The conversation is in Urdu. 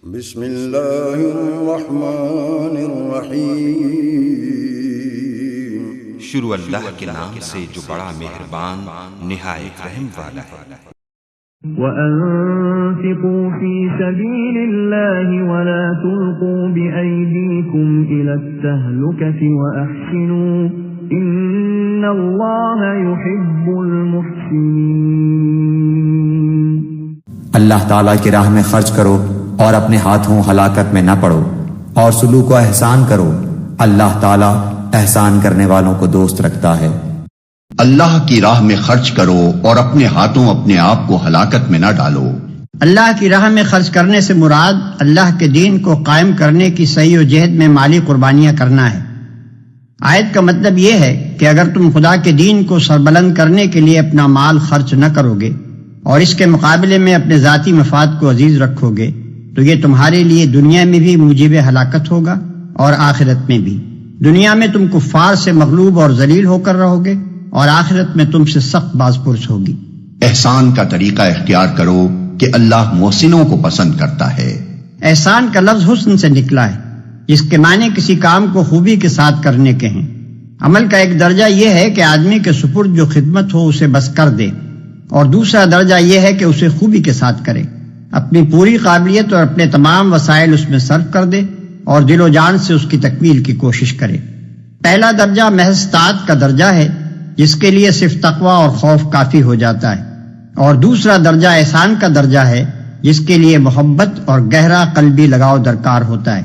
بسم اللہ الرحمن الرحیم، شروع اللہ کے نام سے جو بڑا مہربان نہایت رحم والا ہے۔ وَأَنفِقُوا فِي سَبِيلِ اللَّهِ وَلَا تُلْقُوا بِأَيْدِيكُمْ إِلَى التَّهْلُكَةِ وَأَحْسِنُوا إِنَّ اللَّهَ يُحِبُّ الْمُحْسِنِينَ۔ اللہ تعالیٰ کی راہ میں خرچ کرو اور اپنے ہاتھوں ہلاکت میں نہ پڑو، اور سلوک و احسان کرو، اللہ تعالیٰ احسان کرنے والوں کو دوست رکھتا ہے۔ اللہ کی راہ میں خرچ کرو اور اپنے ہاتھوں اپنے آپ کو ہلاکت میں نہ ڈالو۔ اللہ کی راہ میں خرچ کرنے سے مراد اللہ کے دین کو قائم کرنے کی صحیح و جہد میں مالی قربانیاں کرنا ہے۔ آیت کا مطلب یہ ہے کہ اگر تم خدا کے دین کو سربلند کرنے کے لیے اپنا مال خرچ نہ کرو گے اور اس کے مقابلے میں اپنے ذاتی مفاد کو عزیز رکھو گے تو یہ تمہارے لیے دنیا میں بھی موجب ہلاکت ہوگا اور آخرت میں بھی۔ دنیا میں تم کفار سے مغلوب اور ذلیل ہو کر رہو گے اور آخرت میں تم سے سخت باز پرس ہوگی۔ احسان کا طریقہ اختیار کرو کہ اللہ محسنوں کو پسند کرتا ہے۔ احسان کا لفظ حسن سے نکلا ہے، جس کے معنی کسی کام کو خوبی کے ساتھ کرنے کے ہیں۔ عمل کا ایک درجہ یہ ہے کہ آدمی کے سپرد جو خدمت ہو اسے بس کر دے، اور دوسرا درجہ یہ ہے کہ اسے خوبی کے ساتھ کرے، اپنی پوری قابلیت اور اپنے تمام وسائل اس میں صرف کر دے اور دل و جان سے اس کی تکمیل کی کوشش کرے۔ پہلا درجہ محض طاعت کا درجہ ہے، جس کے لیے صرف تقوی اور خوف کافی ہو جاتا ہے، اور دوسرا درجہ احسان کا درجہ ہے، جس کے لیے محبت اور گہرا قلبی لگاؤ درکار ہوتا ہے۔